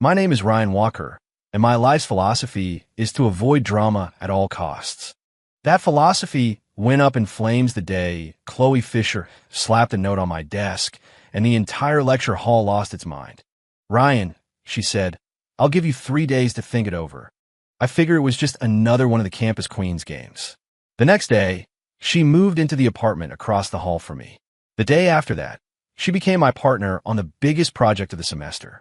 My name is Ryan Walker, and my life's philosophy is to avoid drama at all costs. That philosophy went up in flames the day Chloe Fisher slapped a note on my desk, and the entire lecture hall lost its mind. "Ryan," she said, "I'll give you 3 days to think it over." I figure it was just another one of the Campus Queens games. The next day, she moved into the apartment across the hall from me. The day after that, she became my partner on the biggest project of the semester.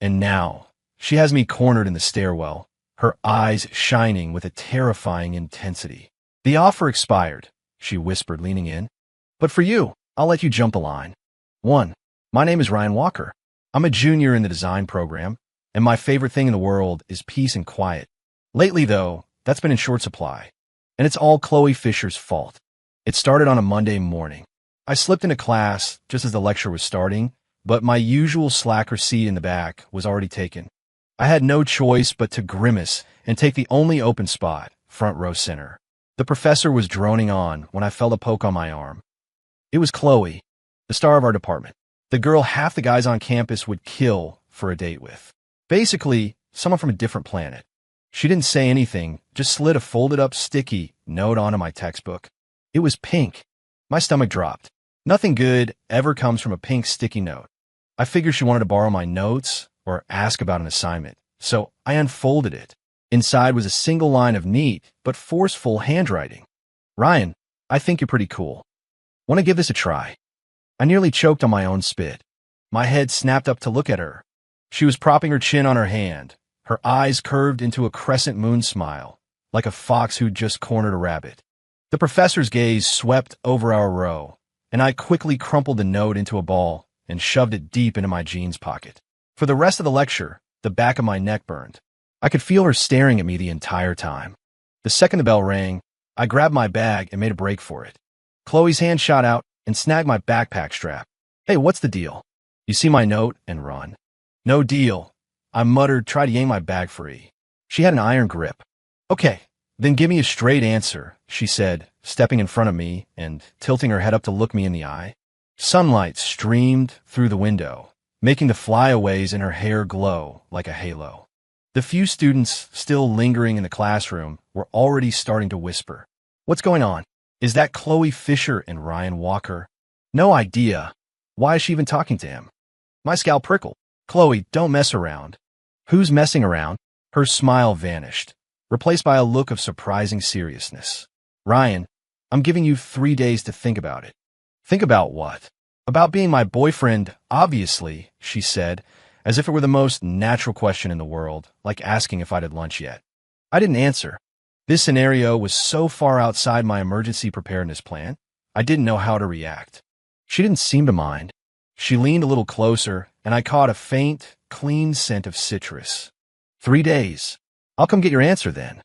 And now, she has me cornered in the stairwell, her eyes shining with a terrifying intensity. "The offer expired," she whispered, leaning in. "But for you, I'll let you jump the line." 1. My name is Ryan Walker. I'm a junior in the design program, and my favorite thing in the world is peace and quiet. Lately, though, that's been in short supply. And it's all Chloe Fisher's fault. It started on a Monday morning. I slipped into class just as the lecture was starting, but my usual slacker seat in the back was already taken. I had no choice but to grimace and take the only open spot, front row center. The professor was droning on when I felt a poke on my arm. It was Chloe, the star of our department, the girl half the guys on campus would kill for a date with. Basically, someone from a different planet. She didn't say anything, just slid a folded-up sticky note onto my textbook. It was pink. My stomach dropped. Nothing good ever comes from a pink sticky note. I figured she wanted to borrow my notes or ask about an assignment, so I unfolded it. Inside was a single line of neat but forceful handwriting. "Ryan, I think you're pretty cool. Want to give this a try?" I nearly choked on my own spit. My head snapped up to look at her. She was propping her chin on her hand, her eyes curved into a crescent moon smile, like a fox who'd just cornered a rabbit. The professor's gaze swept over our row, and I quickly crumpled the note into a ball and shoved it deep into my jeans pocket. For the rest of the lecture, the back of my neck burned. I could feel her staring at me the entire time. The second the bell rang, I grabbed my bag and made a break for it. Chloe's hand shot out and snagged my backpack strap. "Hey, what's the deal? You see my note and run." "No deal," I muttered, tried to yank my bag free. She had an iron grip. "Okay, then give me a straight answer," she said, stepping in front of me and tilting her head up to look me in the eye. Sunlight streamed through the window, making the flyaways in her hair glow like a halo. The few students still lingering in the classroom were already starting to whisper. "What's going on? Is that Chloe Fisher and Ryan Walker?" "No idea. Why is she even talking to him?" My scalp prickled. "Chloe, don't mess around." "Who's messing around?" Her smile vanished, replaced by a look of surprising seriousness. "Ryan, I'm giving you 3 days to think about it." "Think about what?" "About being my boyfriend, obviously," she said, as if it were the most natural question in the world, like asking if I'd had lunch yet. I didn't answer. This scenario was so far outside my emergency preparedness plan, I didn't know how to react. She didn't seem to mind. She leaned a little closer, and I caught a faint, clean scent of citrus. 3 days. I'll come get your answer then."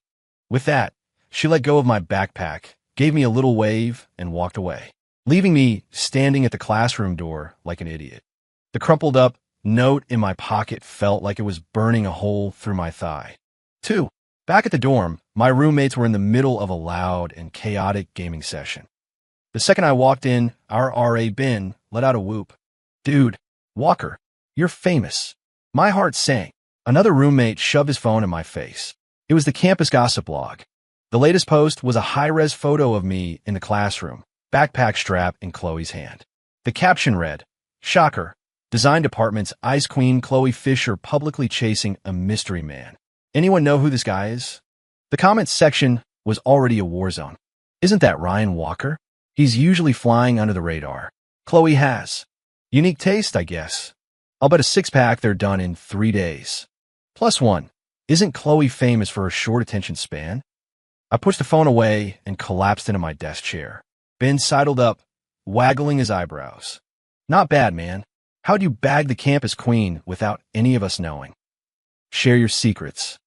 With that, she let go of my backpack, gave me a little wave, and walked away, leaving me standing at the classroom door like an idiot. The crumpled up note in my pocket felt like it was burning a hole through my thigh. 2. Back at the dorm, my roommates were in the middle of a loud and chaotic gaming session. The second I walked in, our RA Ben let out a whoop. "Dude, Walker, you're famous." My heart sank. Another roommate shoved his phone in my face. It was the campus gossip log. The latest post was a high-res photo of me in the classroom, backpack strap in Chloe's hand. The caption read, "Shocker, Design Department's Ice Queen Chloe Fisher publicly chasing a mystery man. Anyone know who this guy is?" The comments section was already a war zone. "Isn't that Ryan Walker? He's usually flying under the radar. Chloe has unique taste, I guess. I'll bet a six-pack they're done in 3 days. +1. Isn't Chloe famous for her short attention span?" I pushed the phone away and collapsed into my desk chair. Ben sidled up, waggling his eyebrows. "Not bad, man. How'd you bag the campus queen without any of us knowing?" "Share your secrets."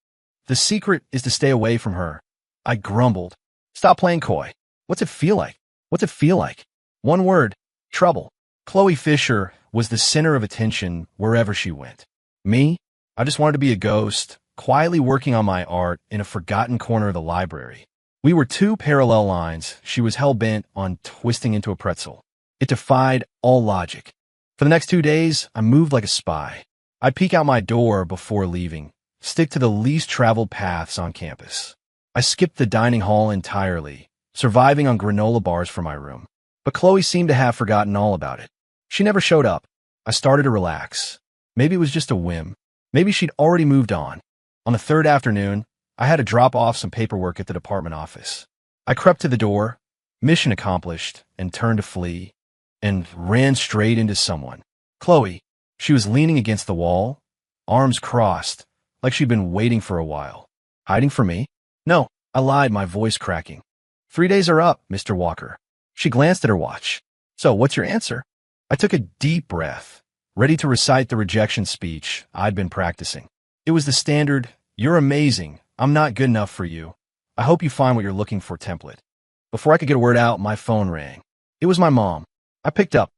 "The secret is to stay away from her." I grumbled. "Stop playing coy. What's it feel like? What's it feel like?" One word, trouble. Chloe Fisher was the center of attention wherever she went. Me? I just wanted to be a ghost, quietly working on my art in a forgotten corner of the library. We were two parallel lines she was hell-bent on twisting into a pretzel. It defied all logic. For the next 2 days, I moved like a spy. I peek out my door before leaving, stick to the least traveled paths on campus. I skipped the dining hall entirely, surviving on granola bars from my room. But Chloe seemed to have forgotten all about it. She never showed up. I started to relax. Maybe it was just a whim. Maybe she'd already moved on. On the third afternoon, I had to drop off some paperwork at the department office. I crept to the door, mission accomplished, and turned to flee, and ran straight into someone. Chloe. She was leaning against the wall, arms crossed, like she'd been waiting for a while. Hiding from me? No, I lied, my voice cracking. 3 days are up, Mr. Walker. She glanced at her watch. So, what's your answer? I took a deep breath, ready to recite the rejection speech I'd been practicing. It was the standard, "You're amazing, I'm not good enough for you. I hope you find what you're looking for" template. Before I could get a word out, my phone rang. It was my mom. I picked up.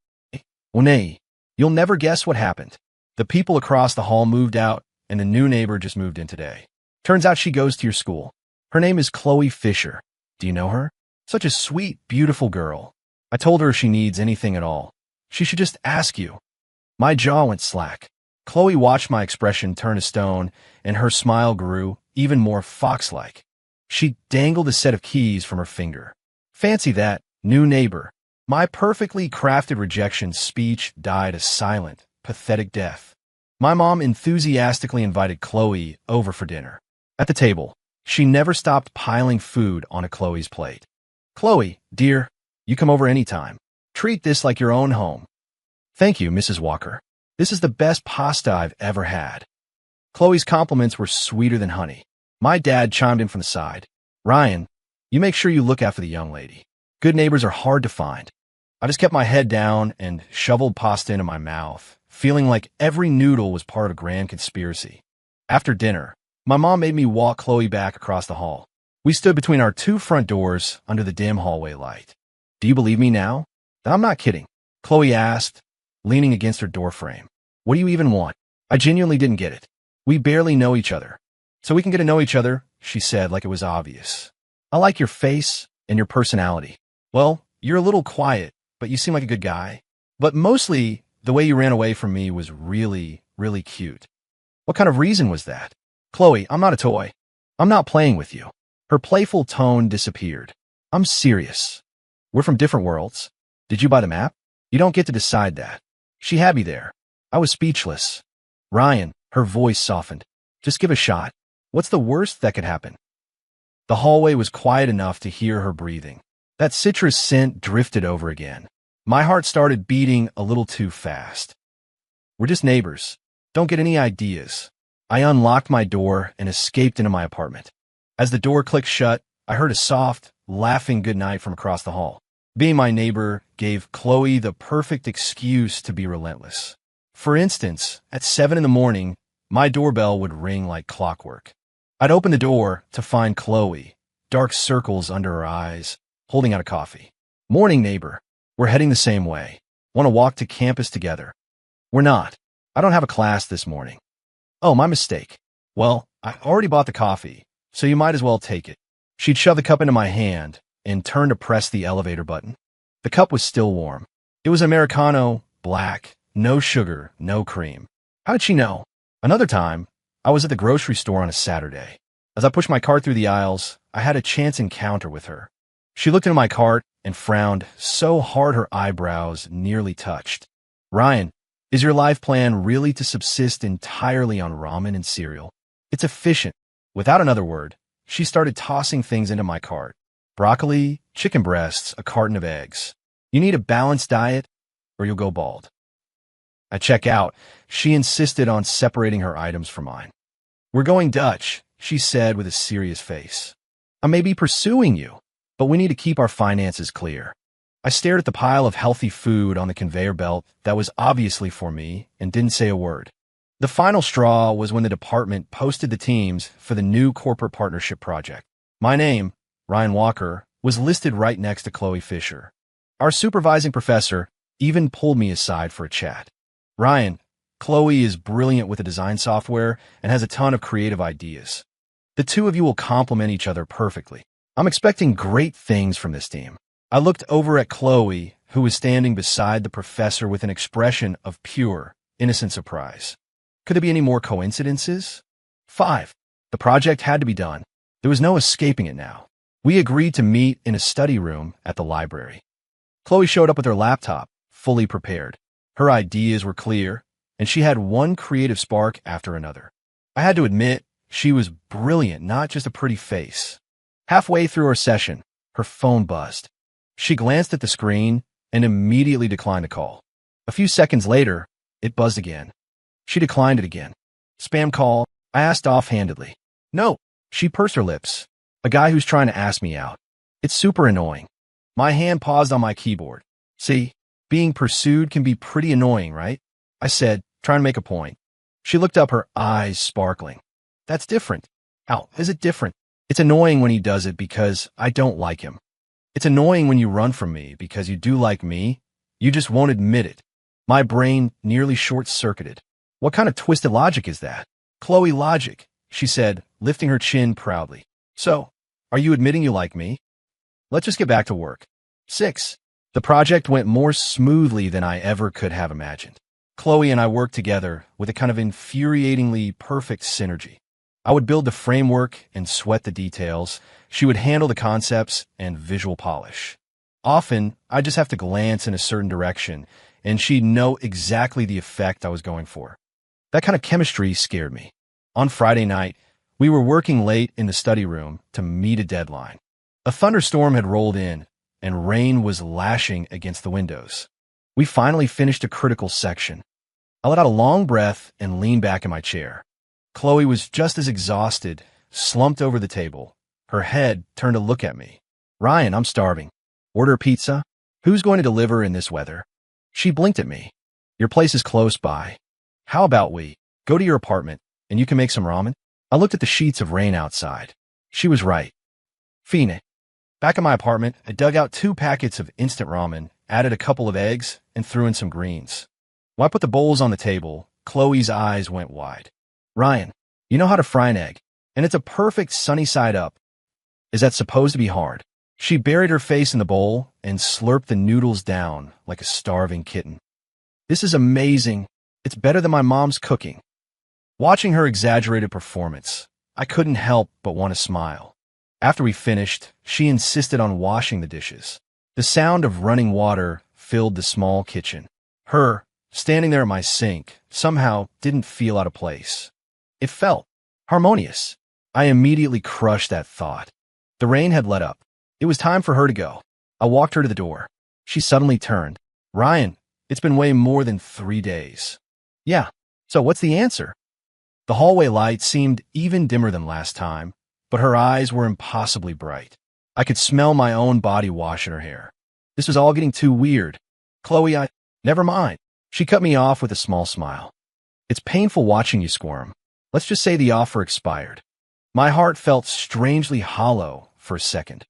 "Winay, you'll never guess what happened. The people across the hall moved out, and a new neighbor just moved in today. Turns out she goes to your school. Her name is Chloe Fisher. Do you know her? Such a sweet, beautiful girl. I told her if she needs anything at all, she should just ask you." My jaw went slack. Chloe watched my expression turn to stone, and her smile grew even more fox-like. She dangled a set of keys from her finger. Fancy that, new neighbor. My perfectly crafted rejection speech died a silent, pathetic death. My mom enthusiastically invited Chloe over for dinner. At the table, she never stopped piling food onto Chloe's plate. "Chloe, dear, you come over anytime. Treat this like your own home." "Thank you, Mrs. Walker. This is the best pasta I've ever had." Chloe's compliments were sweeter than honey. My dad chimed in from the side. "Ryan, you make sure you look after the young lady. Good neighbors are hard to find." I just kept my head down and shoveled pasta into my mouth, feeling like every noodle was part of a grand conspiracy. After dinner, my mom made me walk Chloe back across the hall. We stood between our two front doors under the dim hallway light. "Do you believe me now?" "I'm not kidding," Chloe asked, leaning against her doorframe. "What do you even want?" I genuinely didn't get it. "We barely know each other. So we can get to know each other," she said like it was obvious. "I like your face and your personality. Well, you're a little quiet, but you seem like a good guy. But mostly, the way you ran away from me was really, really cute." "What kind of reason was that?" "Chloe, I'm not a toy. I'm not playing with you." Her playful tone disappeared. "I'm serious. We're from different worlds. Did you buy the map? You don't get to decide that." She had me there. I was speechless. "Ryan," her voice softened. "Just give a shot. What's the worst that could happen?" The hallway was quiet enough to hear her breathing. That citrus scent drifted over again. My heart started beating a little too fast. "We're just neighbors. Don't get any ideas." I unlocked my door and escaped into my apartment. As the door clicked shut, I heard a soft, laughing goodnight from across the hall. Being my neighbor gave Chloe the perfect excuse to be relentless. For instance, at 7 in the morning, my doorbell would ring like clockwork. I'd open the door to find Chloe, dark circles under her eyes, holding out a coffee. "Morning, neighbor. We're heading the same way. Want to walk to campus together?" "We're not. I don't have a class this morning." "Oh, my mistake." "Well, I already bought the coffee, so you might as well take it." She'd shove the cup into my hand and turned to press the elevator button. The cup was still warm. It was Americano, black, no sugar, no cream. How did she know? Another time, I was at the grocery store on a Saturday. As I pushed my cart through the aisles, I had a chance encounter with her. She looked into my cart and frowned so hard her eyebrows nearly touched. "Ryan, is your life plan really to subsist entirely on ramen and cereal? It's efficient." Without another word, she started tossing things into my cart. Broccoli, chicken breasts, a carton of eggs. "You need a balanced diet or you'll go bald." At checkout, she insisted on separating her items from mine. "We're going Dutch," she said with a serious face. "I may be pursuing you, but we need to keep our finances clear." I stared at the pile of healthy food on the conveyor belt that was obviously for me and didn't say a word. The final straw was when the department posted the teams for the new corporate partnership project. My name, Ryan Walker, was listed right next to Chloe Fisher. Our supervising professor even pulled me aside for a chat. "Ryan, Chloe is brilliant with the design software and has a ton of creative ideas. The two of you will complement each other perfectly. I'm expecting great things from this team." I looked over at Chloe, who was standing beside the professor with an expression of pure, innocent surprise. Could there be any more coincidences? 5. The project had to be done. There was no escaping it now. We agreed to meet in a study room at the library. Chloe showed up with her laptop, fully prepared. Her ideas were clear, and she had one creative spark after another. I had to admit, she was brilliant, not just a pretty face. Halfway through our session, her phone buzzed. She glanced at the screen and immediately declined the call. A few seconds later, it buzzed again. She declined it again. Spam call, I asked offhandedly. No, she pursed her lips. A guy who's trying to ask me out. It's super annoying. My hand paused on my keyboard. See, being pursued can be pretty annoying, right? I said, trying to make a point. She looked up, her eyes sparkling. That's different. How is it different? It's annoying when he does it because I don't like him. It's annoying when you run from me because you do like me. You just won't admit it. My brain nearly short-circuited. What kind of twisted logic is that? Chloe, logic, she said, lifting her chin proudly. So, are you admitting you like me? Let's just get back to work. 6. The project went more smoothly than I ever could have imagined. Chloe and I worked together with a kind of infuriatingly perfect synergy. I would build the framework and sweat the details. She would handle the concepts and visual polish. Often, I'd just have to glance in a certain direction, and she'd know exactly the effect I was going for. That kind of chemistry scared me. On Friday night, we were working late in the study room to meet a deadline. A thunderstorm had rolled in, and rain was lashing against the windows. We finally finished a critical section. I let out a long breath and leaned back in my chair. Chloe was just as exhausted, slumped over the table. Her head turned to look at me. Ryan, I'm starving. Order pizza? Who's going to deliver in this weather? She blinked at me. Your place is close by. How about we go to your apartment and you can make some ramen? I looked at the sheets of rain outside. She was right. Phoenix. Back in my apartment, I dug out 2 packets of instant ramen, added a couple of eggs, and threw in some greens. When I put the bowls on the table, Chloe's eyes went wide. Ryan, you know how to fry an egg, and it's a perfect sunny side up. Is that supposed to be hard? She buried her face in the bowl and slurped the noodles down like a starving kitten. This is amazing. It's better than my mom's cooking. Watching her exaggerated performance, I couldn't help but want to smile. After we finished, she insisted on washing the dishes. The sound of running water filled the small kitchen. Her, standing there at my sink, somehow didn't feel out of place. It felt harmonious. I immediately crushed that thought. The rain had let up. It was time for her to go. I walked her to the door. She suddenly turned. Ryan, it's been way more than 3 days. Yeah, so what's the answer? The hallway light seemed even dimmer than last time, but her eyes were impossibly bright. I could smell my own body wash in her hair. This was all getting too weird. Chloe, never mind. She cut me off with a small smile. It's painful watching you squirm. Let's just say the offer expired. My heart felt strangely hollow for a second.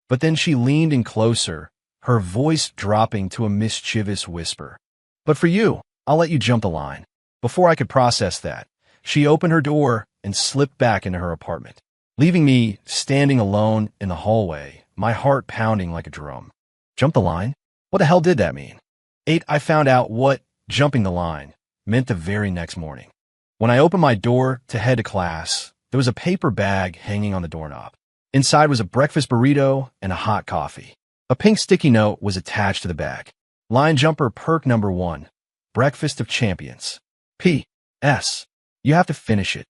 But then she leaned in closer, her voice dropping to a mischievous whisper. But for you, I'll let you jump the line. Before I could process that, she opened her door and slipped back into her apartment, leaving me standing alone in the hallway, my heart pounding like a drum. Jump the line? What the hell did that mean? 8. I found out what jumping the line meant the very next morning. When I opened my door to head to class, there was a paper bag hanging on the doorknob. Inside was a breakfast burrito and a hot coffee. A pink sticky note was attached to the bag. Line jumper perk number 1. Breakfast of champions. P.S. You have to finish it.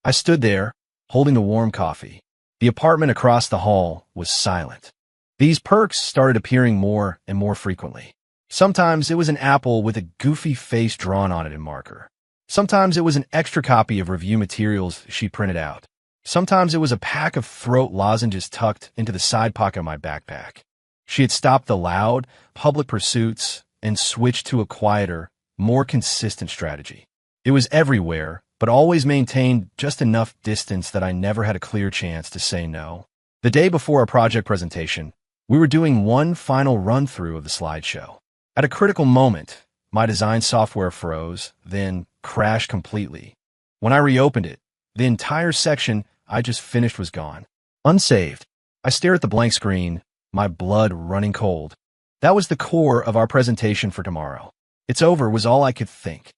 I stood there, holding the warm coffee. The apartment across the hall was silent. These perks started appearing more and more frequently. Sometimes it was an apple with a goofy face drawn on it in marker. Sometimes it was an extra copy of review materials she printed out. Sometimes it was a pack of throat lozenges tucked into the side pocket of my backpack. She had stopped the loud, public pursuits and switched to a quieter, more consistent strategy. It was everywhere, but always maintained just enough distance that I never had a clear chance to say no. The day before our project presentation, we were doing one final run-through of the slideshow. At a critical moment, my design software froze, then crashed completely. When I reopened it, the entire section I just finished was gone. Unsaved. I stared at the blank screen, my blood running cold. That was the core of our presentation for tomorrow. It's over was all I could think.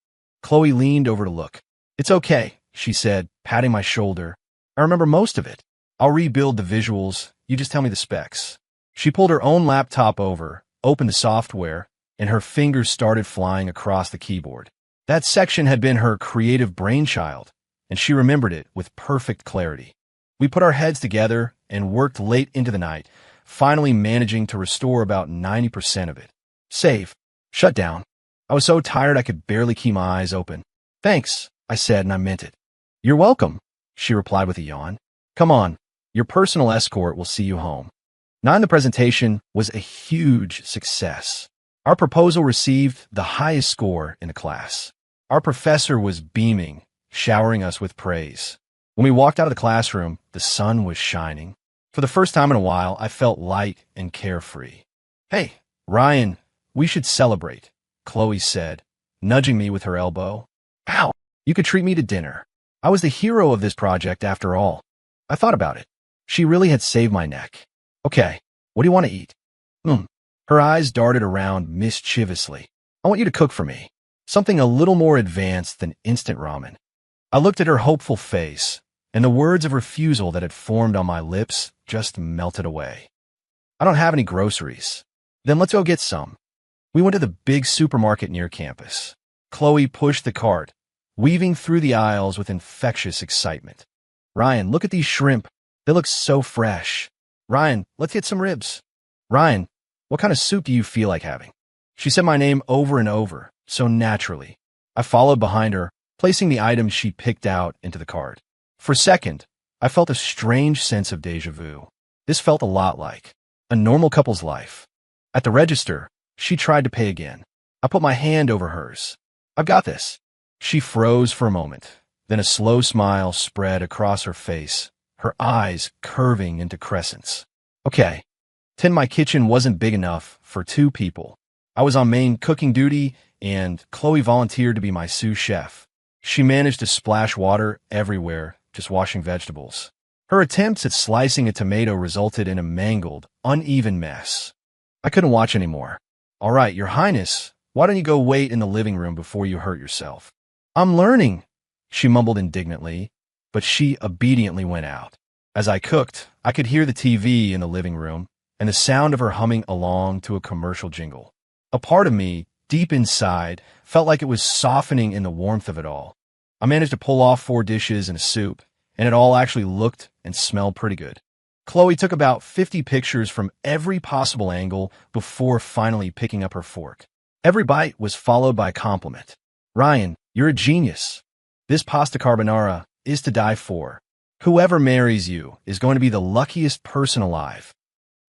Chloe leaned over to look. It's okay, she said, patting my shoulder. I remember most of it. I'll rebuild the visuals. You just tell me the specs. She pulled her own laptop over, opened the software, and her fingers started flying across the keyboard. That section had been her creative brainchild, and she remembered it with perfect clarity. We put our heads together and worked late into the night, finally managing to restore about 90% of it. Save. Shut down. I was so tired I could barely keep my eyes open. Thanks, I said, and I meant it. You're welcome, she replied with a yawn. Come on, your personal escort will see you home. 9. The presentation was a huge success. Our proposal received the highest score in the class. Our professor was beaming, showering us with praise. When we walked out of the classroom, the sun was shining. For the first time in a while, I felt light and carefree. Hey, Ryan, we should celebrate, Chloe said, nudging me with her elbow. Ow, you could treat me to dinner. I was the hero of this project after all. I thought about it. She really had saved my neck. Okay, what do you want to eat? Her eyes darted around mischievously. I want you to cook for me. Something a little more advanced than instant ramen. I looked at her hopeful face, and the words of refusal that had formed on my lips just melted away. I don't have any groceries. Then let's go get some. We went to the big supermarket near campus. Chloe pushed the cart, weaving through the aisles with infectious excitement. Ryan, look at these shrimp. They look so fresh. Ryan, let's get some ribs. Ryan, what kind of soup do you feel like having? She said my name over and over, so naturally. I followed behind her, placing the items she picked out into the cart. For a second, I felt a strange sense of déjà vu. This felt a lot like a normal couple's life. At the register, she tried to pay again. I put my hand over hers. I've got this. She froze for a moment. Then a slow smile spread across her face, her eyes curving into crescents. Okay. 10. My kitchen wasn't big enough for 2 people. I was on main cooking duty, and Chloe volunteered to be my sous chef. She managed to splash water everywhere, just washing vegetables. Her attempts at slicing a tomato resulted in a mangled, uneven mess. I couldn't watch anymore. All right, Your Highness, why don't you go wait in the living room before you hurt yourself? I'm learning, she mumbled indignantly, but she obediently went out. As I cooked, I could hear the TV in the living room and the sound of her humming along to a commercial jingle. A part of me, deep inside, felt like it was softening in the warmth of it all. I managed to pull off 4 dishes and a soup, and it all actually looked and smelled pretty good. Chloe took about 50 pictures from every possible angle before finally picking up her fork. Every bite was followed by a compliment. Ryan, you're a genius. This pasta carbonara is to die for. Whoever marries you is going to be the luckiest person alive.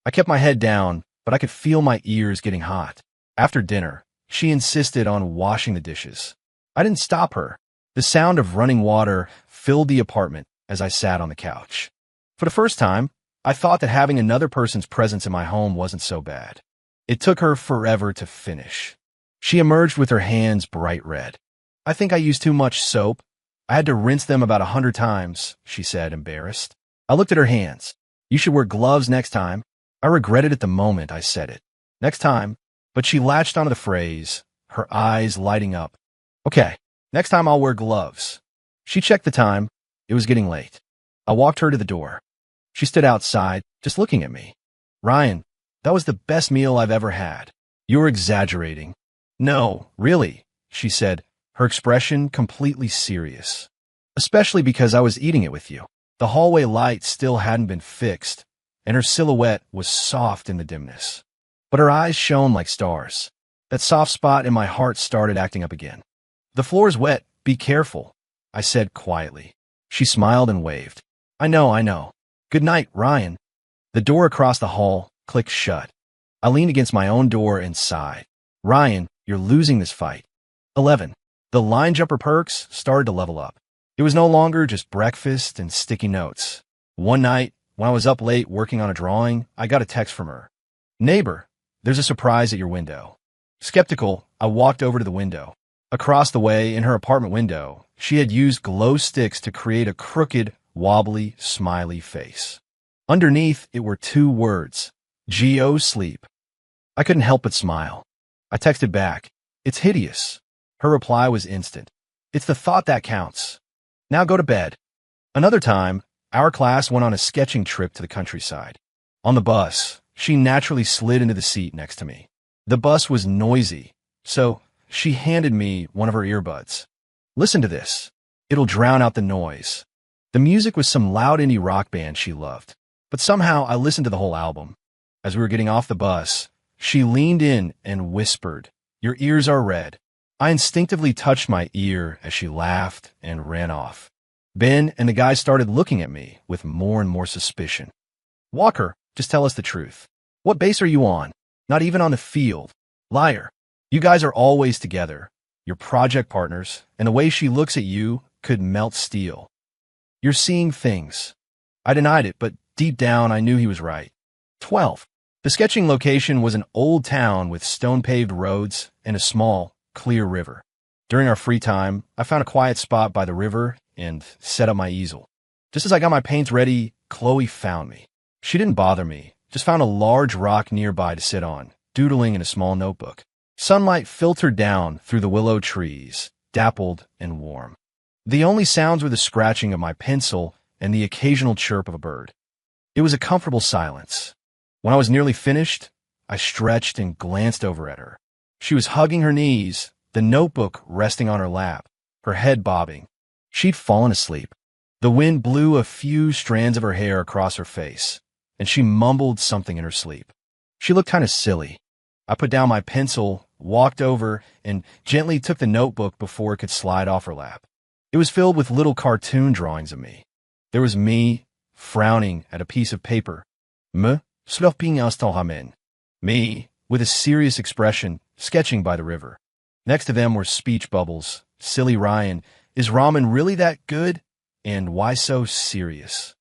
I kept my head down, but I could feel my ears getting hot. After dinner, she insisted on washing the dishes. I didn't stop her. The sound of running water filled the apartment as I sat on the couch. For the first time, I thought that having another person's presence in my home wasn't so bad. It took her forever to finish. She emerged with her hands bright red. I think I used too much soap. I had to rinse them about 100 times, she said, embarrassed. I looked at her hands. You should wear gloves next time. I regretted it the moment I said it. Next time. But she latched onto the phrase, her eyes lighting up. Okay, next time I'll wear gloves. She checked the time. It was getting late. I walked her to the door. She stood outside, just looking at me. Ryan, that was the best meal I've ever had. You were exaggerating. No, really, she said, her expression completely serious. Especially because I was eating it with you. The hallway light still hadn't been fixed, and her silhouette was soft in the dimness. But her eyes shone like stars. That soft spot in my heart started acting up again. The floor's wet. Be careful, I said quietly. She smiled and waved. I know. Good night, Ryan. The door across the hall clicked shut. I leaned against my own door and sighed. Ryan, you're losing this fight. 11. The line jumper perks started to level up. It was no longer just breakfast and sticky notes. One night, when I was up late working on a drawing, I got a text from her. Neighbor, there's a surprise at your window. Skeptical, I walked over to the window. Across the way, in her apartment window, she had used glow sticks to create a crooked, wobbly, smiley face. Underneath, it were 2 words, G.O. sleep. I couldn't help but smile. I texted back, it's hideous. Her reply was instant. It's the thought that counts. Now go to bed. Another time, our class went on a sketching trip to the countryside. On the bus, she naturally slid into the seat next to me. The bus was noisy, so she handed me one of her earbuds. Listen to this. It'll drown out the noise. The music was some loud indie rock band she loved, but somehow I listened to the whole album. As we were getting off the bus, she leaned in and whispered, "Your ears are red." I instinctively touched my ear as she laughed and ran off. Ben and the guys started looking at me with more and more suspicion. "Walker, just tell us the truth. What base are you on? Not even on the field. Liar. You guys are always together. You're project partners, and the way she looks at you could melt steel. You're seeing things." I denied it, but deep down I knew he was right. 12. The sketching location was an old town with stone-paved roads and a small, clear river. During our free time, I found a quiet spot by the river and set up my easel. Just as I got my paints ready, Chloe found me. She didn't bother me, just found a large rock nearby to sit on, doodling in a small notebook. Sunlight filtered down through the willow trees, dappled and warm. The only sounds were the scratching of my pencil and the occasional chirp of a bird. It was a comfortable silence. When I was nearly finished, I stretched and glanced over at her. She was hugging her knees, the notebook resting on her lap, her head bobbing. She'd fallen asleep. The wind blew a few strands of her hair across her face, and she mumbled something in her sleep. She looked kind of silly. I put down my pencil, walked over, and gently took the notebook before it could slide off her lap. It was filled with little cartoon drawings of me. There was me, frowning at a piece of paper. Sloping ramen. Me, with a serious expression, sketching by the river. Next to them were speech bubbles. Silly Ryan, is ramen really that good? And why so serious?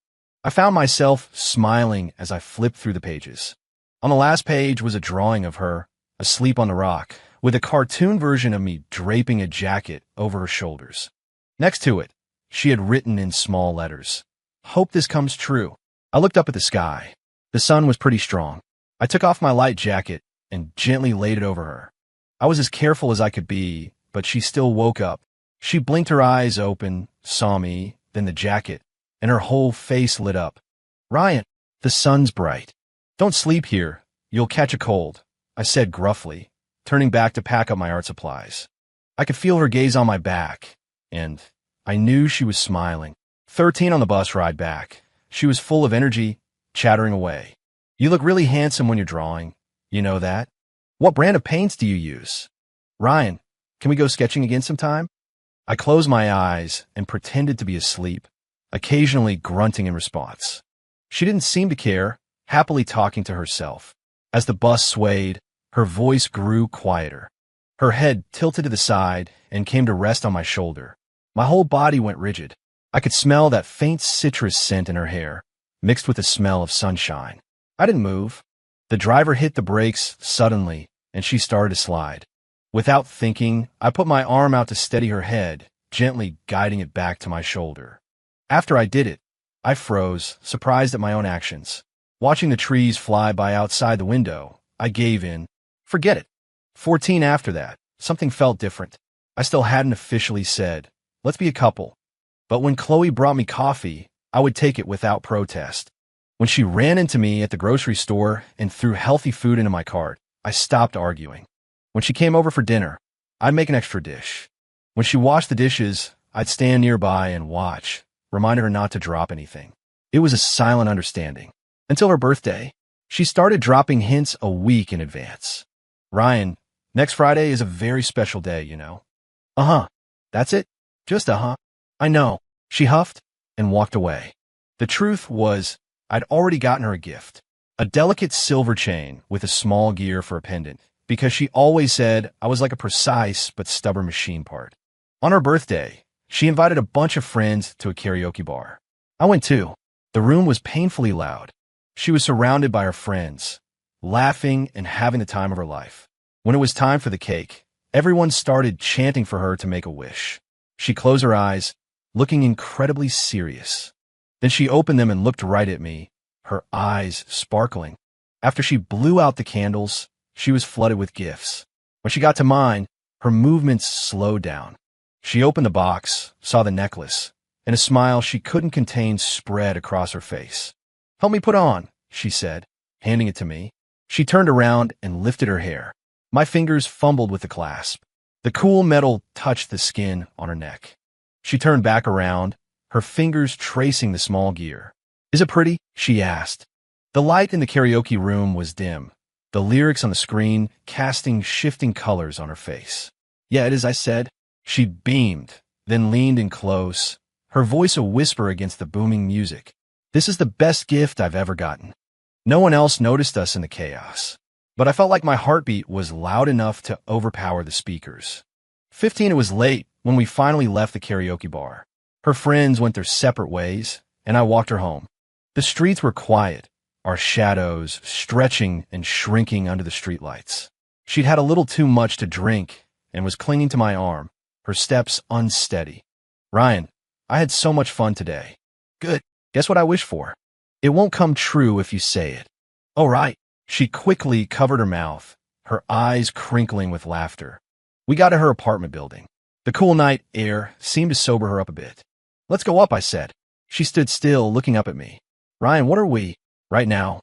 I found myself smiling as I flipped through the pages. On the last page was a drawing of her, asleep on the rock, with a cartoon version of me draping a jacket over her shoulders. Next to it, she had written in small letters, "Hope this comes true." I looked up at the sky. The sun was pretty strong. I took off my light jacket and gently laid it over her. I was as careful as I could be, but she still woke up. She blinked her eyes open, saw me, then the jacket, and her whole face lit up. "Ryan, the sun's bright. Don't sleep here. You'll catch a cold," I said gruffly, turning back to pack up my art supplies. I could feel her gaze on my back, and I knew she was smiling. 13 on the bus ride back. She was full of energy, chattering away. "You look really handsome when you're drawing. You know that? What brand of paints do you use? Ryan, can we go sketching again sometime?" I closed my eyes and pretended to be asleep, occasionally grunting in response. She didn't seem to care, happily talking to herself. As the bus swayed, her voice grew quieter. Her head tilted to the side and came to rest on my shoulder. My whole body went rigid. I could smell that faint citrus scent in her hair, mixed with the smell of sunshine. I didn't move. The driver hit the brakes suddenly, and she started to slide. Without thinking, I put my arm out to steady her head, gently guiding it back to my shoulder. After I did it, I froze, surprised at my own actions. Watching the trees fly by outside the window, I gave in. Forget it. 14 after that, something felt different. I still hadn't officially said, "Let's be a couple." But when Chloe brought me coffee, I would take it without protest. When she ran into me at the grocery store and threw healthy food into my cart, I stopped arguing. When she came over for dinner, I'd make an extra dish. When she washed the dishes, I'd stand nearby and watch, reminding her not to drop anything. It was a silent understanding. Until her birthday, she started dropping hints a week in advance. "Ryan, next Friday is a very special day, you know." "Uh-huh. That's it? Just uh-huh. I know." She huffed and walked away. The truth was, I'd already gotten her a gift. A delicate silver chain with a small gear for a pendant, because she always said I was like a precise but stubborn machine part. On her birthday, she invited a bunch of friends to a karaoke bar. I went too. The room was painfully loud. She was surrounded by her friends, laughing and having the time of her life. When it was time for the cake, everyone started chanting for her to make a wish. She closed her eyes, looking incredibly serious. Then she opened them and looked right at me, her eyes sparkling. After she blew out the candles, she was flooded with gifts. When she got to mine, her movements slowed down. She opened the box, saw the necklace, and a smile she couldn't contain spread across her face. "Help me put on," she said, handing it to me. She turned around and lifted her hair. My fingers fumbled with the clasp. The cool metal touched the skin on her neck. She turned back around, her fingers tracing the small gear. "Is it pretty?" she asked. The light in the karaoke room was dim, the lyrics on the screen casting shifting colors on her face. "Yeah, it is," I said. She beamed, then leaned in close, her voice a whisper against the booming music. "This is the best gift I've ever gotten." No one else noticed us in the chaos, but I felt like my heartbeat was loud enough to overpower the speakers. 15, it was late when we finally left the karaoke bar. Her friends went their separate ways, and I walked her home. The streets were quiet, our shadows stretching and shrinking under the streetlights. She'd had a little too much to drink and was clinging to my arm, her steps unsteady. "Ryan, I had so much fun today." "Good. Guess what I wish for?" "It won't come true if you say it." "Oh, right." She quickly covered her mouth, her eyes crinkling with laughter. We got to her apartment building. The cool night air seemed to sober her up a bit. "Let's go up," I said. She stood still, looking up at me. "Ryan, what are we, right now?"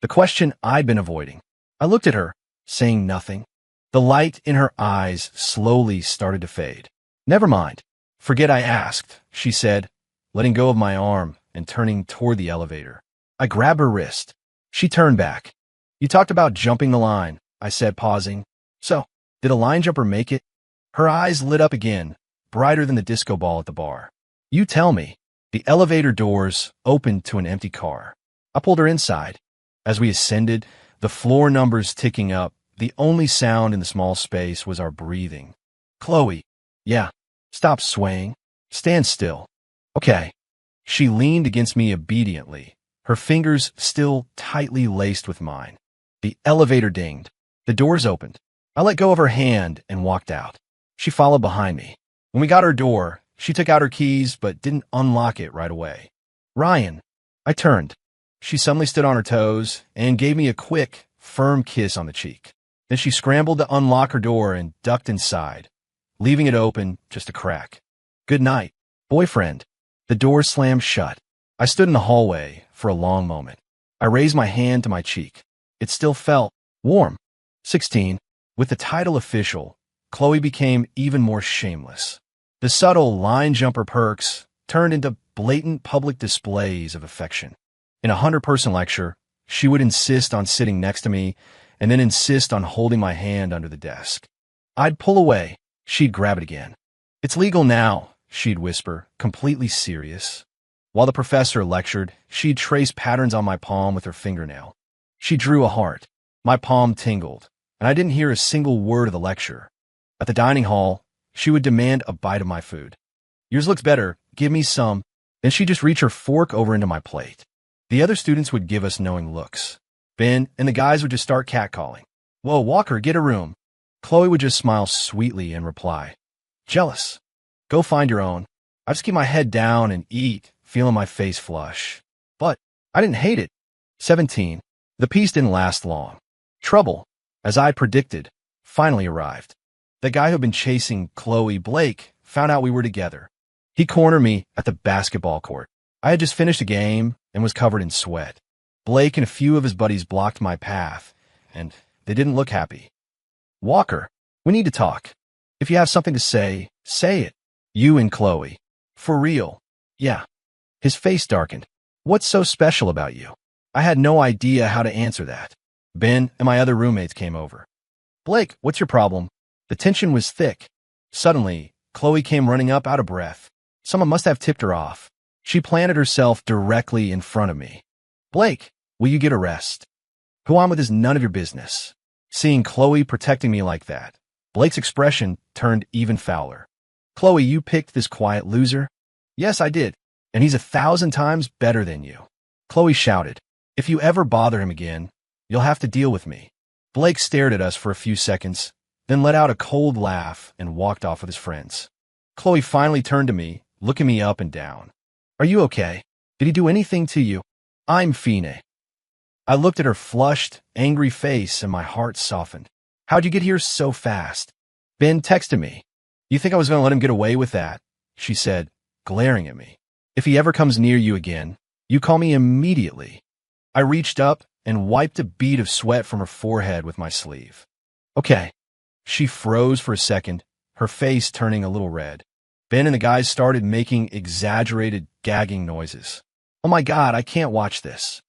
The question I'd been avoiding. I looked at her, saying nothing. The light in her eyes slowly started to fade. "Never mind. Forget I asked," she said, letting go of my arm and turning toward the elevator. I grabbed her wrist. She turned back. "You talked about jumping the line," I said, pausing. "So, did a line jumper make it?" Her eyes lit up again, brighter than the disco ball at the bar. "You tell me." The elevator doors opened to an empty car. I pulled her inside. As we ascended, the floor numbers ticking up, the only sound in the small space was our breathing. "Chloe." "Yeah." "Stop swaying. Stand still." "Okay." She leaned against me obediently, her fingers still tightly laced with mine. The elevator dinged. The doors opened. I let go of her hand and walked out. She followed behind me. When we got her door, she took out her keys but didn't unlock it right away. "Ryan." I turned. She suddenly stood on her toes and gave me a quick, firm kiss on the cheek. Then she scrambled to unlock her door and ducked inside, leaving it open just a crack. "Good night, boyfriend." The door slammed shut. I stood in the hallway for a long moment. I raised my hand to my cheek. It still felt warm. 16. With the title official, Chloe became even more shameless. The subtle line jumper perks turned into blatant public displays of affection. In a 100-person lecture, she would insist on sitting next to me and then insist on holding my hand under the desk. I'd pull away. She'd grab it again. "It's legal now," she'd whisper, completely serious. While the professor lectured, she'd trace patterns on my palm with her fingernail. She drew a heart. My palm tingled, and I didn't hear a single word of the lecture. At the dining hall, she would demand a bite of my food. "Yours looks better. Give me some." Then she'd just reach her fork over into my plate. The other students would give us knowing looks. Ben and the guys would just start catcalling. "Whoa, Walker, get a room." Chloe would just smile sweetly and reply, "Jealous. Go find your own." I just keep my head down and eat, feeling my face flush. But I didn't hate it. 17. The piece didn't last long. Trouble, as I predicted, finally arrived. The guy who'd been chasing Chloe, Blake, found out we were together. He cornered me at the basketball court. I had just finished a game and was covered in sweat. Blake and a few of his buddies blocked my path, and they didn't look happy. "Walker, we need to talk. If you have something to say, say it." "You and Chloe. For real?" "Yeah." His face darkened. "What's so special about you?" I had no idea how to answer that. Ben and my other roommates came over. "Blake, what's your problem?" The tension was thick. Suddenly, Chloe came running up out of breath. Someone must have tipped her off. She planted herself directly in front of me. "Blake, will you get a rest? Who I'm with is none of your business." Seeing Chloe protecting me like that, Blake's expression turned even fouler. "Chloe, you picked this quiet loser?" "Yes, I did. And he's 1,000 times better than you." Chloe shouted. "If you ever bother him again, you'll have to deal with me." Blake stared at us for a few seconds, then let out a cold laugh and walked off with his friends. Chloe finally turned to me, looking me up and down. "Are you okay? Did he do anything to you?" "I'm Fine." I looked at her flushed, angry face and my heart softened. "How'd you get here so fast?" "Ben texted me." You think I was going to let him get away with that? She said, glaring at me. If he ever comes near you again, you call me immediately. I reached up and wiped a bead of sweat from her forehead with my sleeve. Okay. She froze for a second, her face turning a little red. Ben and the guys started making exaggerated, gagging noises. Oh my God, I can't watch this.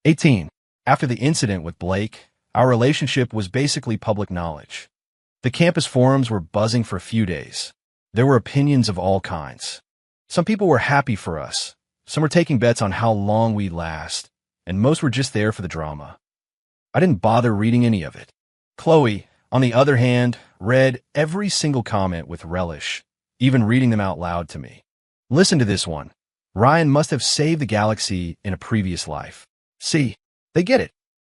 18. After the incident with Blake, our relationship was basically public knowledge. The campus forums were buzzing for a few days. There were opinions of all kinds. Some people were happy for us. Some were taking bets on how long we'd last, and most were just there for the drama. I didn't bother reading any of it. Chloe, on the other hand, read every single comment with relish, even reading them out loud to me. Listen to this one. Ryan must have saved the galaxy in a previous life. See, they get it.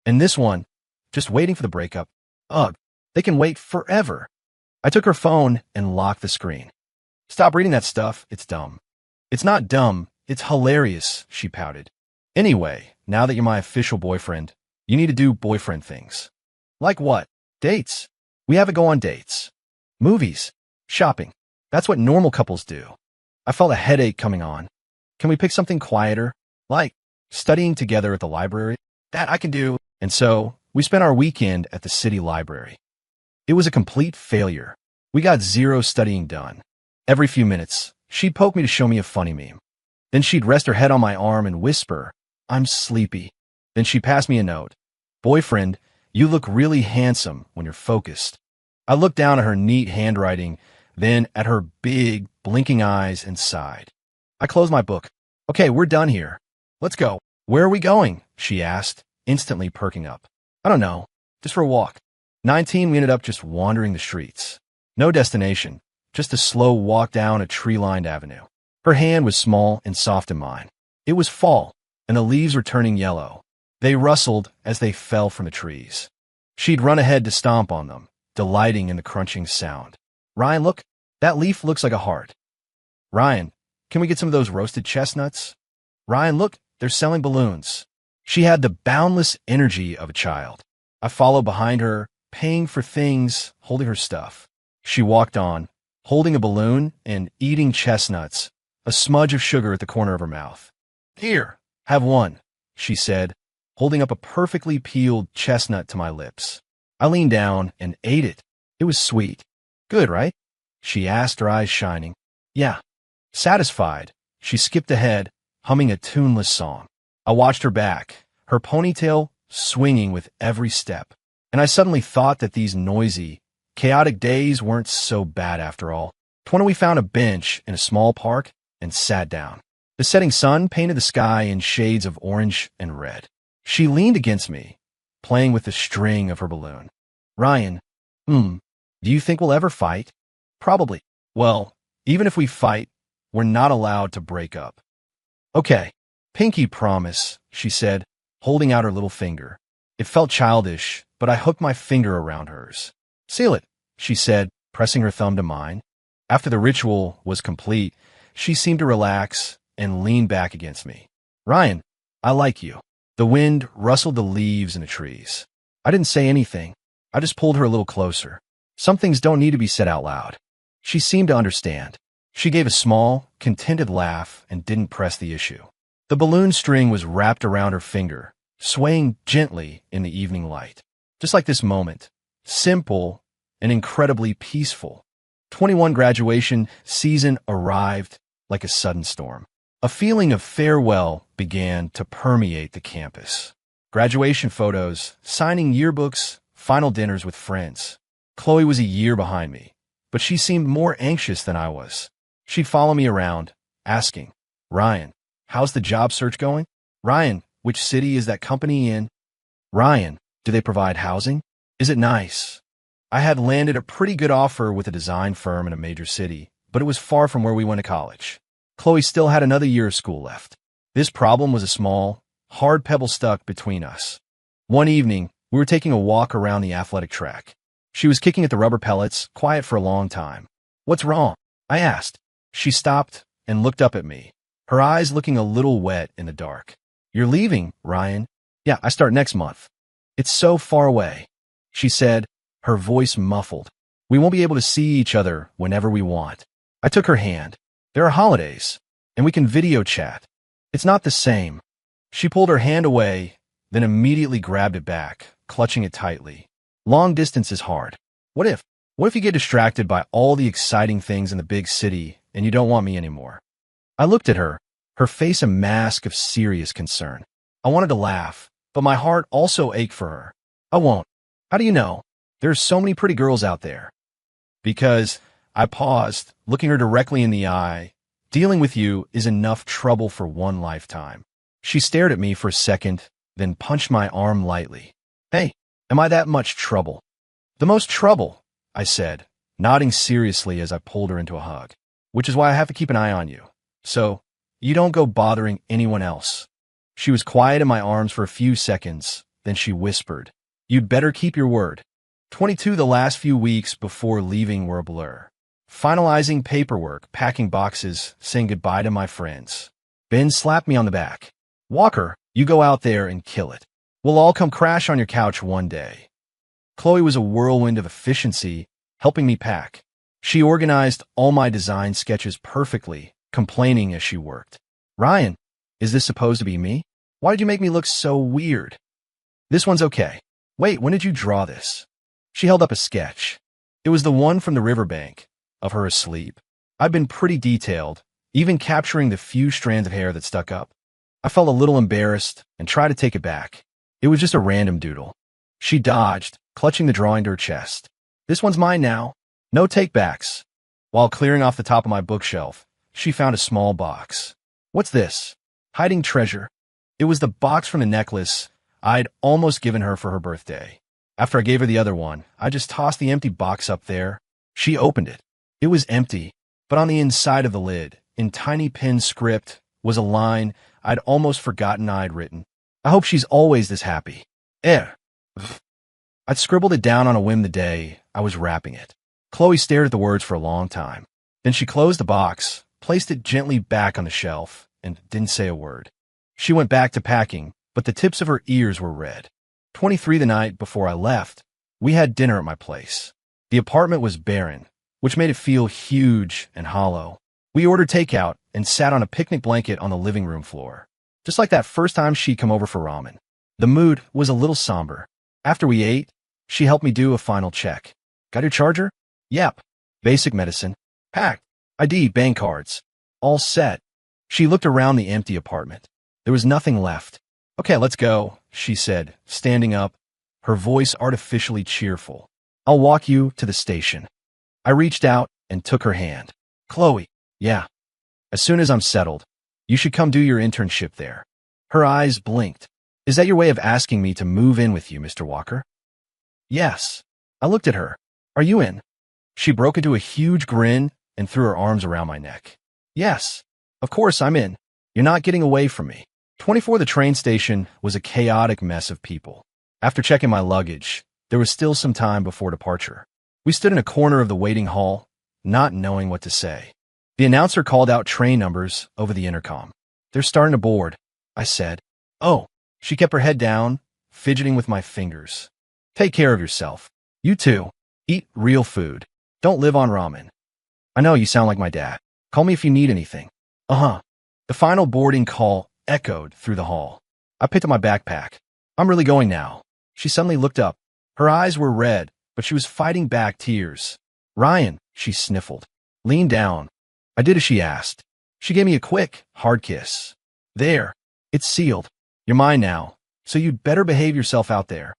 And this one, just waiting for the breakup. Ugh, they can wait forever. I took her phone and locked the screen. Stop reading that stuff, it's dumb. It's not dumb, it's hilarious, she pouted. Anyway, now that you're my official boyfriend, you need to do boyfriend things. Like what? Dates. We have to go on dates. Movies. Shopping. That's what normal couples do. I felt a headache coming on. Can we pick something quieter? Like studying together at the library? That I can do. And so, we spent our weekend at the city library. It was a complete failure. We got zero studying done. Every few minutes, she'd poke me to show me a funny meme. Then she'd rest her head on my arm and whisper, "I'm sleepy." Then she'd pass me a note. "Boyfriend, you look really handsome when you're focused." I looked down at her neat handwriting, then at her big, blinking eyes and sighed. I closed my book. "Okay, we're done here. Let's go." "Where are we going?" she asked, instantly perking up. "I don't know. Just for a walk." 19, we ended up just wandering the streets. No destination, just a slow walk down a tree-lined avenue. Her hand was small and soft in mine. It was fall, and the leaves were turning yellow. They rustled as they fell from the trees. She'd run ahead to stomp on them, delighting in the crunching sound. "Ryan, look, that leaf looks like a heart." "Ryan, can we get some of those roasted chestnuts?" "Ryan, look, they're selling balloons." She had the boundless energy of a child. I followed behind her, paying for things, holding her stuff. She walked on, holding a balloon and eating chestnuts, a smudge of sugar at the corner of her mouth. "Here, have one," she said, holding up a perfectly peeled chestnut to my lips. I leaned down and ate it. It was sweet. "Good, right?" she asked, her eyes shining. "Yeah." Satisfied, she skipped ahead, humming a tuneless song. I watched her back, her ponytail swinging with every step, and I suddenly thought that these noisy, chaotic days weren't so bad after all. 20, we found a bench in a small park and sat down. The setting sun painted the sky in shades of orange and red. She leaned against me, playing with the string of her balloon. "Ryan, do you think we'll ever fight?" "Probably." "Well, even if we fight, we're not allowed to break up." "Okay, pinky promise," she said, holding out her little finger. It felt childish, but I hooked my finger around hers. "Seal it," she said, pressing her thumb to mine. After the ritual was complete, she seemed to relax and lean back against me. "Ryan, I like you." The wind rustled the leaves in the trees. I didn't say anything. I just pulled her a little closer. Some things don't need to be said out loud. She seemed to understand. She gave a small, contented laugh and didn't press the issue. The balloon string was wrapped around her finger, swaying gently in the evening light. Just like this moment. Simple and incredibly peaceful. 21, graduation season arrived like a sudden storm. A feeling of farewell began to permeate the campus. Graduation photos, signing yearbooks, final dinners with friends. Chloe was a year behind me, but she seemed more anxious than I was. She'd follow me around, asking, "Ryan, how's the job search going? Ryan, which city is that company in? Ryan, do they provide housing? Is it nice?" I had landed a pretty good offer with a design firm in a major city, but it was far from where we went to college. Chloe still had another year of school left. This problem was a small, hard pebble stuck between us. One evening, we were taking a walk around the athletic track. She was kicking at the rubber pellets, quiet for a long time. "What's wrong?" I asked. She stopped and looked up at me, her eyes looking a little wet in the dark. "You're leaving, Ryan." "Yeah, I start next month." "It's so far away," she said, her voice muffled. We won't be able to see each other whenever we want. I took her hand. There are holidays, and we can video chat. It's not the same. She pulled her hand away, then immediately grabbed it back, clutching it tightly. Long distance is hard. What if you get distracted by all the exciting things in the big city and you don't want me anymore? I looked at her, her face a mask of serious concern. I wanted to laugh, but my heart also ached for her. I won't. How do you know? There are so many pretty girls out there. Because I paused, looking her directly in the eye. Dealing with you is enough trouble for one lifetime. She stared at me for a second, then punched my arm lightly. Hey, am I that much trouble? The most trouble, I said, nodding seriously as I pulled her into a hug. Which is why I have to keep an eye on you. So, you don't go bothering anyone else. She was quiet in my arms for a few seconds, then she whispered, You'd better keep your word. 22 The last few weeks before leaving were a blur. Finalizing paperwork, packing boxes, saying goodbye to my friends. Ben slapped me on the back. Walker, you go out there and kill it. We'll all come crash on your couch one day. Chloe was a whirlwind of efficiency, helping me pack. She organized all my design sketches perfectly, complaining as she worked. Ryan, is this supposed to be me? Why did you make me look so weird? This one's okay. Wait, when did you draw this? She held up a sketch. It was the one from the riverbank, of her asleep. I'd been pretty detailed, even capturing the few strands of hair that stuck up. I felt a little embarrassed and tried to take it back. It was just a random doodle. She dodged, clutching the drawing to her chest. This one's mine now. No take-backs. While clearing off the top of my bookshelf, she found a small box. What's this? Hiding treasure. It was the box from the necklace I'd almost given her for her birthday. After I gave her the other one, I just tossed the empty box up there. She opened it. It was empty, but on the inside of the lid, in tiny pen script, was a line I'd almost forgotten I'd written. I hope she's always this happy. I'd scribbled it down on a whim the day I was wrapping it. Chloe stared at the words for a long time. Then she closed the box, placed it gently back on the shelf, and didn't say a word. She went back to packing, but the tips of her ears were red. 23 The night before I left, we had dinner at my place. The apartment was barren, which made it feel huge and hollow. We ordered takeout and sat on a picnic blanket on the living room floor. Just like that first time she'd come over for ramen. The mood was a little somber. After we ate, she helped me do a final check. Got your charger? Yep. Basic medicine. Packed. ID, bank cards. All set. She looked around the empty apartment. There was nothing left. Okay, let's go, she said, standing up, her voice artificially cheerful. I'll walk you to the station. I reached out and took her hand. Chloe, yeah. As soon as I'm settled, you should come do your internship there. Her eyes blinked. Is that your way of asking me to move in with you, Mr. Walker? Yes. I looked at her. Are you in? She broke into a huge grin and threw her arms around my neck. Yes. Of course I'm in. You're not getting away from me. 24 The train station was a chaotic mess of people. After checking my luggage, there was still some time before departure. We stood in a corner of the waiting hall, not knowing what to say. The announcer called out train numbers over the intercom. They're starting to board, I said. Oh, she kept her head down, fidgeting with my fingers. Take care of yourself. You too. Eat real food. Don't live on ramen. I know you sound like my dad. Call me if you need anything. Uh-huh. The final boarding call echoed through the hall. I picked up my backpack. I'm really going now. She suddenly looked up. Her eyes were red, but she was fighting back tears. Ryan, she sniffled. Lean down. I did as she asked. She gave me a quick, hard kiss. There. It's sealed. You're mine now, so you'd better behave yourself out there.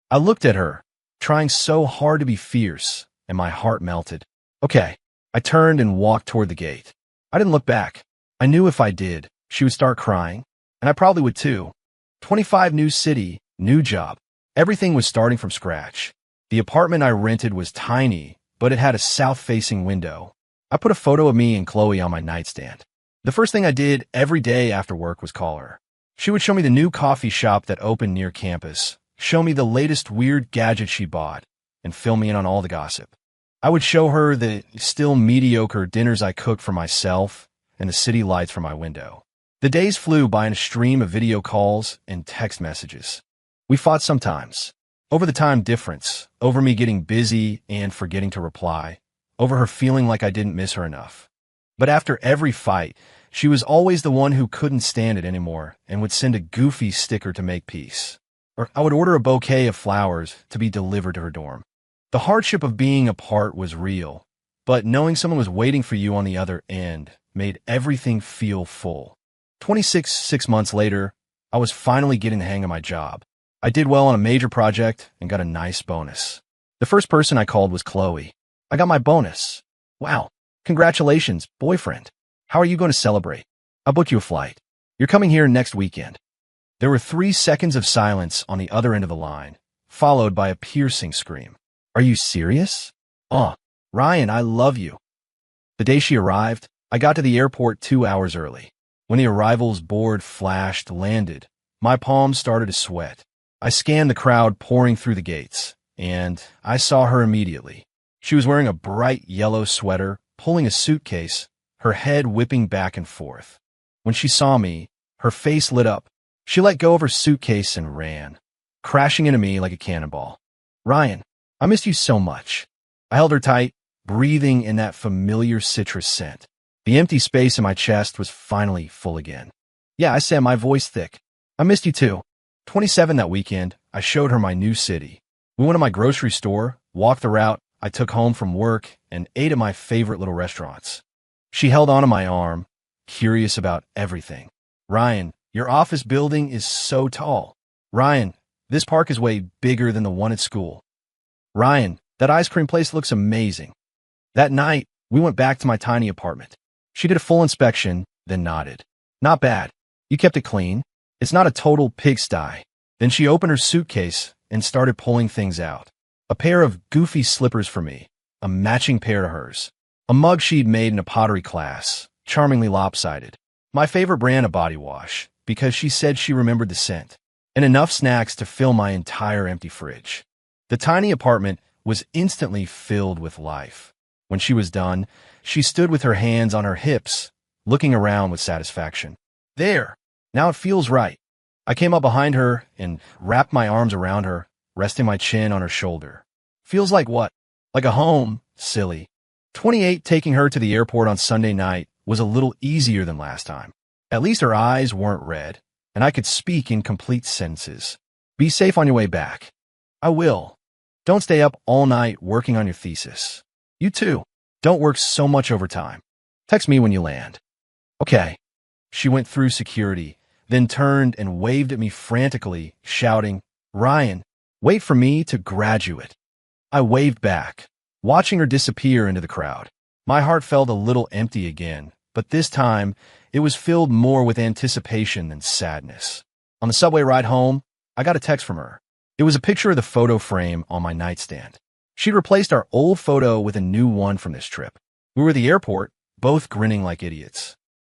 I looked at her, trying so hard to be fierce, and my heart melted. Okay. I turned and walked toward the gate. I didn't look back. I knew if I did, she would start crying, and I probably would too. 25 New city, new job. Everything was starting from scratch. The apartment I rented was tiny, but it had a south-facing window. I put a photo of me and Chloe on my nightstand. The first thing I did every day after work was call her. She would show me the new coffee shop that opened near campus, show me the latest weird gadget she bought, and fill me in on all the gossip. I would show her the still mediocre dinners I cooked for myself and the city lights from my window. The days flew by in a stream of video calls and text messages. We fought sometimes. Over the time difference, over me getting busy and forgetting to reply, over her feeling like I didn't miss her enough. But after every fight, she was always the one who couldn't stand it anymore and would send a goofy sticker to make peace. Or I would order a bouquet of flowers to be delivered to her dorm. The hardship of being apart was real, but knowing someone was waiting for you on the other end made everything feel full. 6 months later, I was finally getting the hang of my job. I did well on a major project and got a nice bonus. The first person I called was Chloe. I got my bonus. Wow. Congratulations, boyfriend. How are you going to celebrate? I'll book you a flight. You're coming here next weekend. There were 3 seconds of silence on the other end of the line, followed by a piercing scream. Are you serious? Oh, Ryan, I love you. The day she arrived, I got to the airport 2 hours early. When the arrivals board flashed, landed, my palms started to sweat. I scanned the crowd pouring through the gates, and I saw her immediately. She was wearing a bright yellow sweater, pulling a suitcase, her head whipping back and forth. When she saw me, her face lit up. She let go of her suitcase and ran, crashing into me like a cannonball. Ryan, I missed you so much. I held her tight, breathing in that familiar citrus scent. The empty space in my chest was finally full again. Yeah, I said, my voice thick. I missed you too. 27 that weekend, I showed her my new city. We went to my grocery store, walked the route I took home from work, and ate at my favorite little restaurants. She held onto my arm, curious about everything. Ryan, your office building is so tall. Ryan, this park is way bigger than the one at school. Ryan, that ice cream place looks amazing. That night, we went back to my tiny apartment. She did a full inspection, then nodded. Not bad. You kept it clean. It's not a total pigsty. Then she opened her suitcase and started pulling things out. A pair of goofy slippers for me, a matching pair to hers. A mug she'd made in a pottery class, charmingly lopsided. My favorite brand of body wash, because she said she remembered the scent. And enough snacks to fill my entire empty fridge. The tiny apartment was instantly filled with life. When she was done, she stood with her hands on her hips, looking around with satisfaction. There! Now it feels right. I came up behind her and wrapped my arms around her, resting my chin on her shoulder. Feels like what? Like a home, silly. 28 taking her to the airport on Sunday night was a little easier than last time. At least her eyes weren't red, and I could speak in complete sentences. Be safe on your way back. I will. Don't stay up all night working on your thesis. You too. Don't work so much overtime. Text me when you land. Okay. She went through security, then turned and waved at me frantically, shouting, Ryan, wait for me to graduate. I waved back, watching her disappear into the crowd. My heart felt a little empty again, but this time it was filled more with anticipation than sadness. On the subway ride home, I got a text from her. It was a picture of the photo frame on my nightstand. She'd replaced our old photo with a new one from this trip. We were at the airport, both grinning like idiots.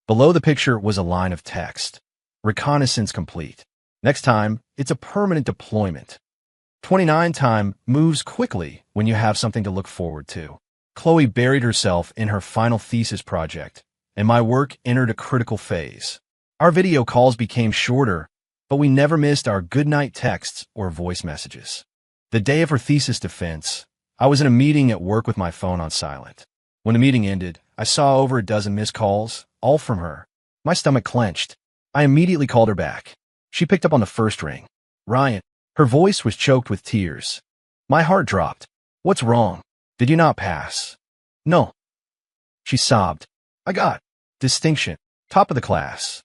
Below the picture was a line of text. Reconnaissance complete. Next time, it's a permanent deployment. 29 time moves quickly when you have something to look forward to. Chloe buried herself in her final thesis project, and my work entered a critical phase. Our video calls became shorter, but we never missed our goodnight texts or voice messages. The day of her thesis defense, I was in a meeting at work with my phone on silent. When the meeting ended, I saw over a dozen missed calls, all from her. My stomach clenched. I immediately called her back. She picked up on the first ring. Ryan. Her voice was choked with tears. My heart dropped. What's wrong? Did you not pass? No. She sobbed. I got distinction, top of the class.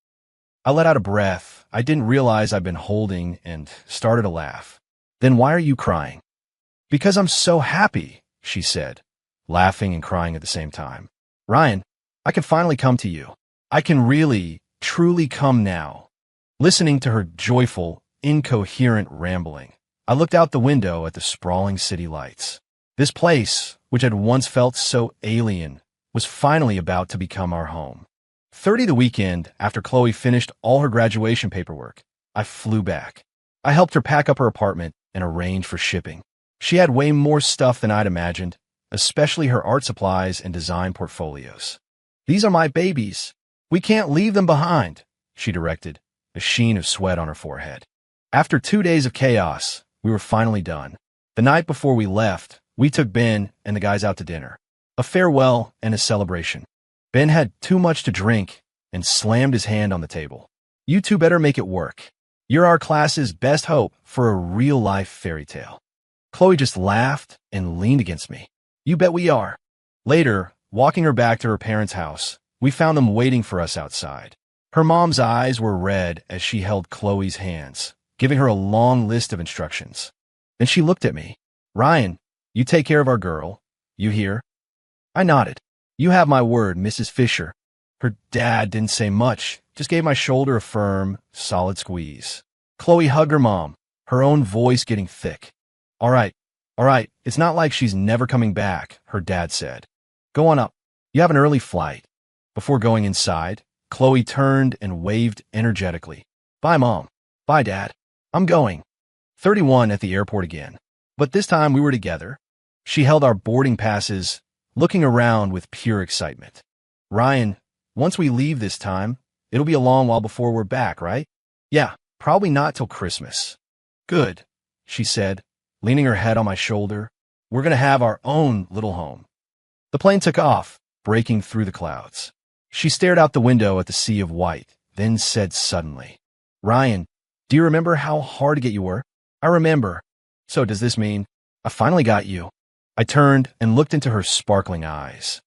I let out a breath I didn't realize I'd been holding and started to laugh. Then why are you crying? Because I'm so happy, she said, laughing and crying at the same time. Ryan, I can finally come to you. I can really, truly come now. Listening to her joyful, incoherent rambling, I looked out the window at the sprawling city lights. This place, which had once felt so alien, was finally about to become our home. 30 the weekend after Chloe finished all her graduation paperwork, I flew back. I helped her pack up her apartment and arrange for shipping. She had way more stuff than I'd imagined, especially her art supplies and design portfolios. These are my babies. We can't leave them behind, she directed, a sheen of sweat on her forehead. After 2 days of chaos, we were finally done. The night before we left, we took Ben and the guys out to dinner. A farewell and a celebration. Ben had too much to drink and slammed his hand on the table. You two better make it work. You're our class's best hope for a real-life fairy tale. Chloe just laughed and leaned against me. You bet we are. Later, walking her back to her parents' house, we found them waiting for us outside. Her mom's eyes were red as she held Chloe's hands, giving her a long list of instructions. Then she looked at me. Ryan, you take care of our girl. You hear? I nodded. You have my word, Mrs. Fisher. Her dad didn't say much, just gave my shoulder a firm, solid squeeze. Chloe hugged her mom, her own voice getting thick. All right, it's not like she's never coming back, her dad said. Go on up. You have an early flight. Before going inside, Chloe turned and waved energetically. Bye, Mom. Bye, Dad. I'm going. 31 at the airport again. But this time we were together. She held our boarding passes, looking around with pure excitement. Ryan, once we leave this time, it'll be a long while before we're back, right? Yeah, probably not till Christmas. Good, she said, leaning her head on my shoulder. We're going to have our own little home. The plane took off, breaking through the clouds. She stared out the window at the sea of white, then said suddenly, Ryan, do you remember how hard to get you were? I remember. So does this mean I finally got you? I turned and looked into her sparkling eyes.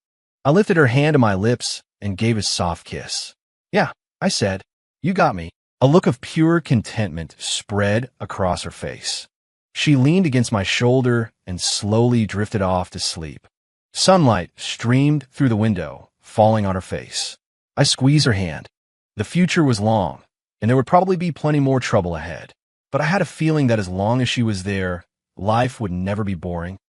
I lifted her hand to my lips and gave a soft kiss. Yeah, I said, you got me. A look of pure contentment spread across her face. She leaned against my shoulder and slowly drifted off to sleep. Sunlight streamed through the window, falling on her face. I squeezed her hand. The future was long, and there would probably be plenty more trouble ahead. But I had a feeling that as long as she was there, life would never be boring.